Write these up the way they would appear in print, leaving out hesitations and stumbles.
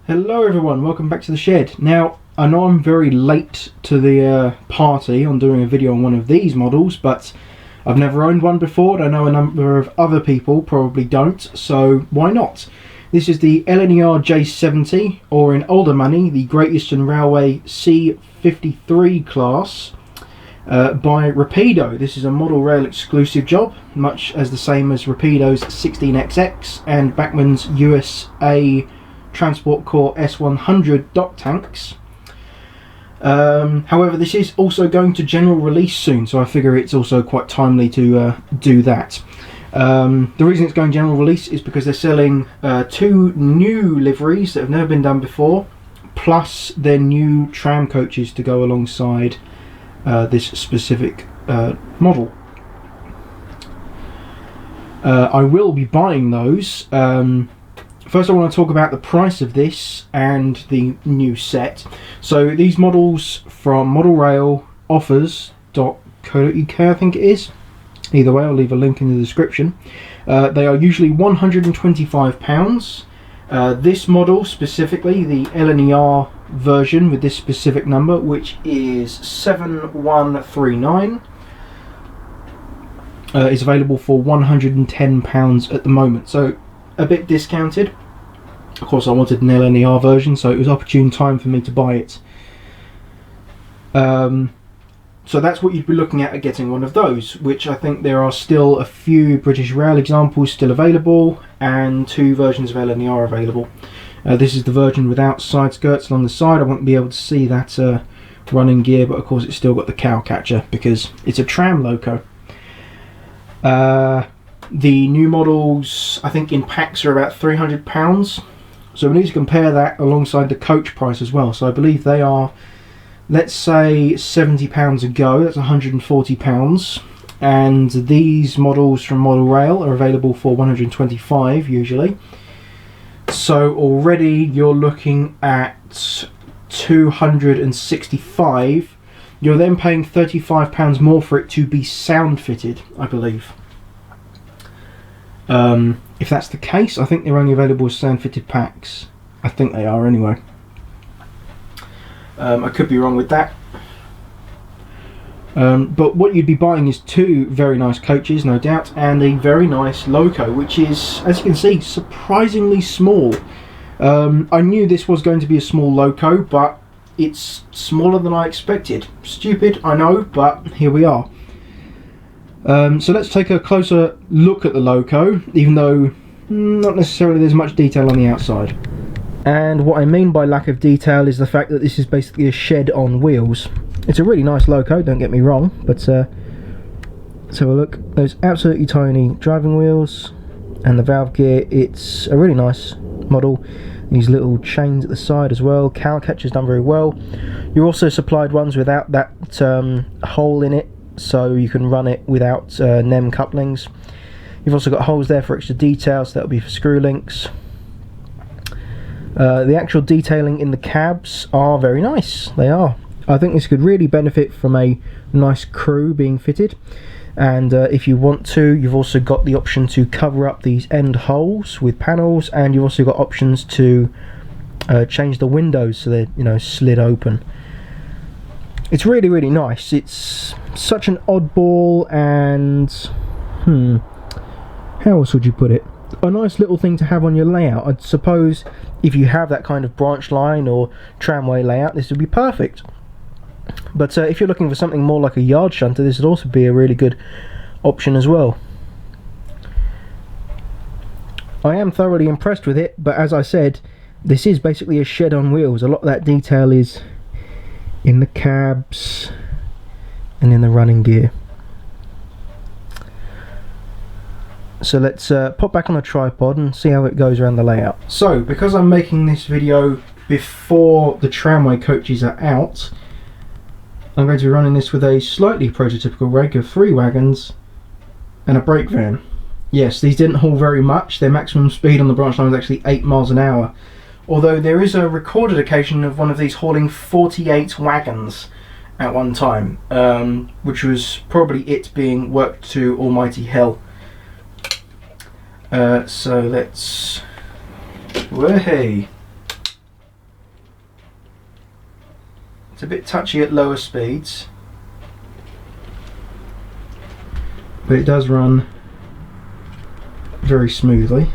Hello everyone, welcome back to the shed. Now, I know I'm very late to the party on doing a video on one of these models, but I've never owned one before and I know a number of other people probably don't, so why not? This is the LNER J70, or in older money, the Great Eastern Railway C53 class by Rapido. This is a model rail exclusive job, much as the same as Rapido's 16XX and Bachmann's USA Transport Corps S100 dock tanks. However, this is also going to general release soon, so I figure it's also quite timely to do that. The reason it's going general release is because they're selling two new liveries that have never been done before, plus their new tram coaches to go alongside this specific model. I will be buying those. First I want to talk about the price of this and the new set. So these models from Model Rail offers.co.uk, I think it is. Either way, I'll leave a link in the description. They are usually £125. This model specifically, the LNER version with this specific number, which is 7139, is available for £110 at the moment. So a bit discounted. Of course, I wanted an LNER version, so it was opportune time for me to buy it. So that's what you'd be looking at getting one of those, which I think there are still a few British Rail examples still available, and two versions of LNER available. This is the version without side skirts along the side. I won't be able to see that running gear, but of course it's still got the cow catcher because it's a tram loco. The new models, I think in packs, are about £300. So we need to compare that alongside the coach price as well. So I believe they are, let's say, £70 a go. That's £140. And these models from Model Rail are available for £125 usually. So already you're looking at £265. You're then paying £35 more for it to be sound fitted, I believe. If that's the case, I think they're only available as sound fitted packs. I think they are anyway. I could be wrong with that. But what you'd be buying is two very nice coaches, no doubt, and a very nice loco, which is, as you can see, surprisingly small. I knew this was going to be a small loco, but it's smaller than I expected. Stupid, I know, but here we are. So let's take a closer look at the loco, even though not necessarily there's much detail on the outside. And what I mean by lack of detail is the fact that this is basically a shed on wheels. It's a really nice loco, don't get me wrong, but let's have a look. Those absolutely tiny driving wheels and the valve gear. It's a really nice model. These little chains at the side as well. Cow catcher's done very well. You're also supplied ones without that hole in it, so you can run it without NEM couplings. You've also got holes there for extra details, that'll be for screw links. The actual detailing in the cabs are very nice, they are. I think this could really benefit from a nice crew being fitted, and if you want to, you've also got the option to cover up these end holes with panels, and you've also got options to change the windows so they're, you know, slid open. It's really, really nice. It's such an oddball and how else would you put it? A nice little thing to have on your layout. I'd suppose if you have that kind of branch line or tramway layout, this would be perfect. But if you're looking for something more like a yard shunter, this would also be a really good option as well. I am thoroughly impressed with it, but as I said, this is basically a shed on wheels. A lot of that detail is in the cabs and in the running gear. So let's pop back on the tripod and see how it goes around the layout. So because I'm making this video before the tramway coaches are out, I'm going to be running this with a slightly prototypical rig of 3 wagons and a brake van. Yes, these didn't haul very much. Their maximum speed on the branch line was actually 8 miles an hour. Although there is a recorded occasion of one of these hauling 48 wagons at one time, which was probably it being worked to almighty hell. So let's... Whoa-hey! It's a bit touchy at lower speeds, but it does run very smoothly.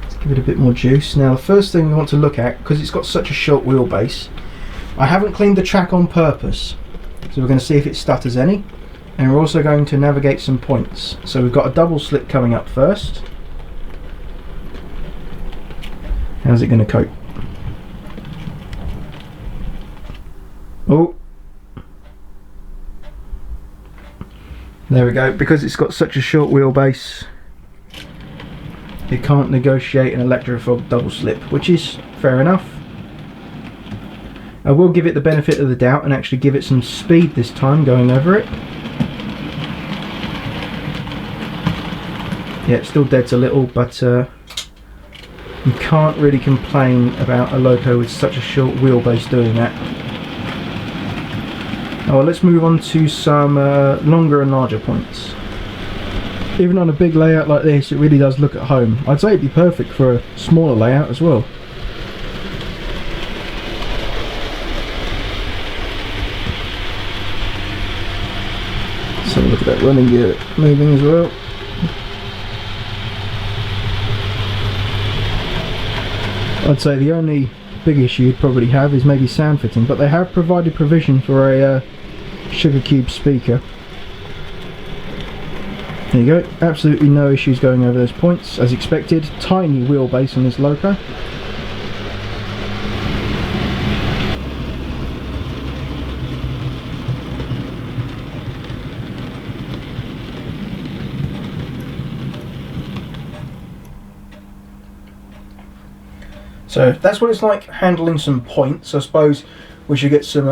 Let's give it a bit more juice. Now the first thing we want to look at, because it's got such a short wheelbase, I haven't cleaned the track on purpose, so we're going to see if it stutters any, and we're also going to navigate some points. So we've got a double slip coming up first. How's it going to cope? Oh, there we go. Because it's got such a short wheelbase, it can't negotiate an electrofog double slip, which is fair enough. I will give it the benefit of the doubt and actually give it some speed this time going over it. Yeah, it still deads a little, but you can't really complain about a loco with such a short wheelbase doing that. Oh, well, let's move on to some longer and larger points. Even on a big layout like this, it really does look at home. I'd say it'd be perfect for a smaller layout as well. So look at that running gear moving as well. I'd say the only big issue you'd probably have is maybe sound fitting, but they have provided provision for a sugar cube speaker. There you go, absolutely no issues going over those points as expected. Tiny wheelbase on this loco. So that's what it's like handling some points. I suppose we should get some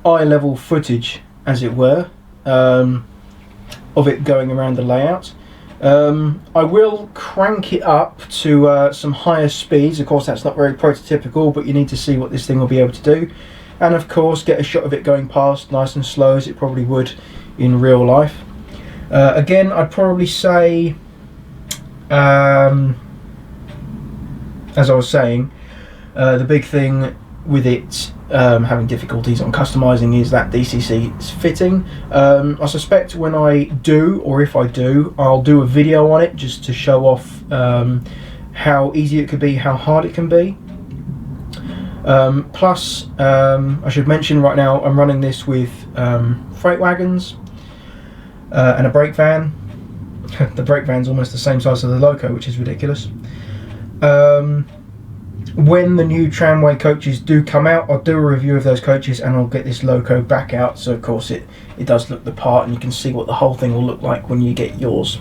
eye level footage, as it were, of it going around the layout. I will crank it up to some higher speeds. Of course, that's not very prototypical, but you need to see what this thing will be able to do. And of course, get a shot of it going past nice and slow, as it probably would in real life. Again, I'd probably say, as I was saying, the big thing with it having difficulties on customizing is that DCC fitting. I suspect when I do, or if I do, I'll do a video on it just to show off how easy it could be, how hard it can be. Plus, I should mention right now, I'm running this with freight wagons and a brake van. The brake van's almost the same size as the loco, which is ridiculous. When the new tramway coaches do come out, I'll do a review of those coaches and I'll get this loco back out, so of course it does look the part and you can see what the whole thing will look like when you get yours.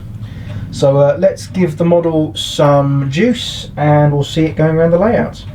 So let's give the model some juice and we'll see it going around the layout.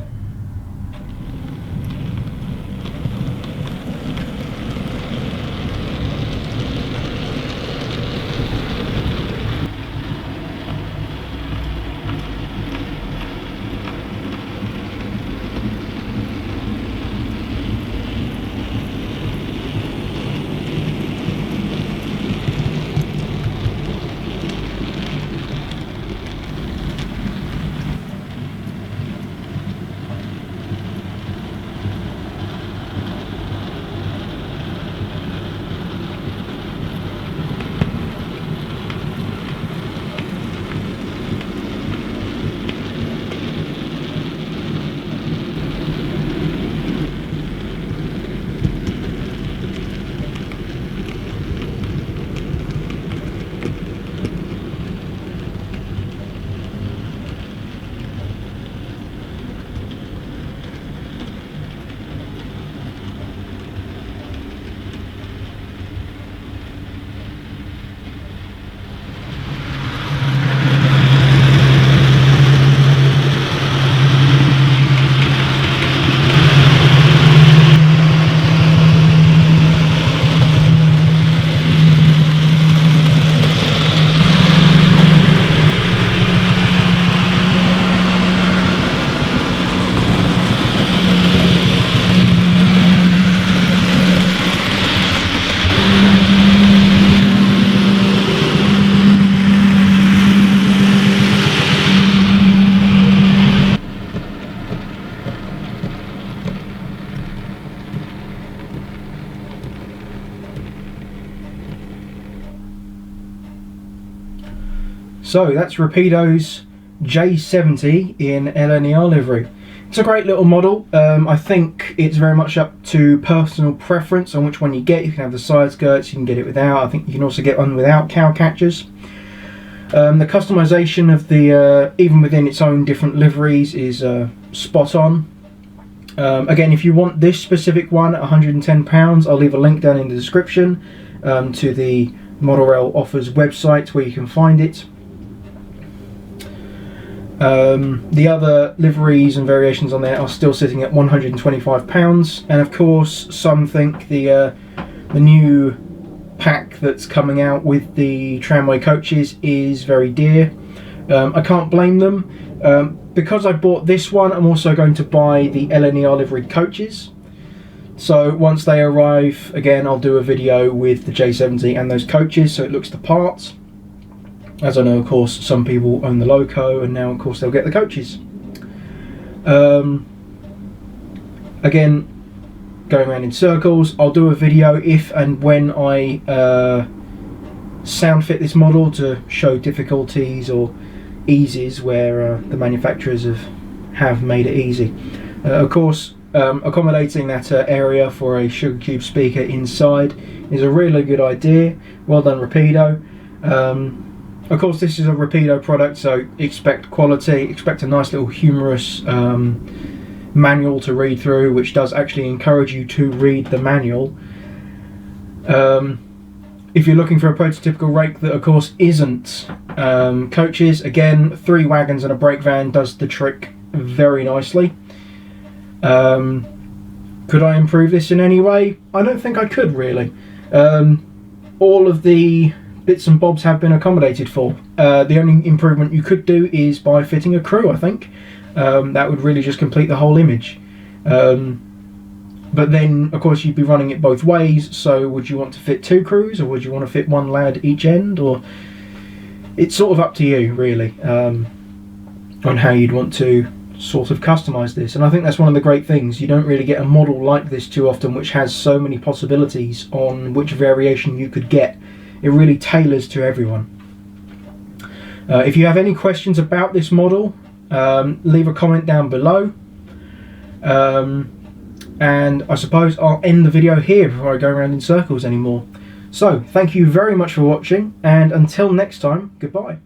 So that's Rapido's J70 in LNER livery. It's a great little model. I think it's very much up to personal preference on which one you get. You can have the side skirts, you can get it without. I think you can also get one without cow catchers. The customization of the, even within its own different liveries, is spot on. Again, if you want this specific one at £110, I'll leave a link down in the description to the Model Rail Offers website where you can find it. The other liveries and variations on there are still sitting at £125, and of course some think the new pack that's coming out with the tramway coaches is very dear. I can't blame them. Because I bought this one, I'm also going to buy the LNER livery coaches. So once they arrive, again, I'll do a video with the J70 and those coaches so it looks the part. As I know, of course, some people own the loco, and now, of course, they'll get the coaches. Again, going around in circles, I'll do a video if and when I sound fit this model to show difficulties or eases where the manufacturers have made it easy. Of course, accommodating that area for a sugar cube speaker inside is a really good idea. Well done, Rapido. Of course, this is a Rapido product, so expect quality, expect a nice little humorous manual to read through, which does actually encourage you to read the manual. If you're looking for a prototypical rake that, of course, isn't coaches, again, 3 wagons and a brake van does the trick very nicely. Could I improve this in any way? I don't think I could, really. All of the bits and bobs have been accommodated for. The only improvement you could do is by fitting a crew, I think. That would really just complete the whole image. But then, of course, you'd be running it both ways, so would you want to fit 2 crews, or would you want to fit 1 lad each end? Or it's sort of up to you, really, on how you'd want to sort of customize this. And I think that's one of the great things. You don't really get a model like this too often, which has so many possibilities on which variation you could get. It really tailors to everyone. If you have any questions about this model, leave a comment down below. And I suppose I'll end the video here before I go around in circles anymore. So, thank you very much for watching, and until next time, goodbye.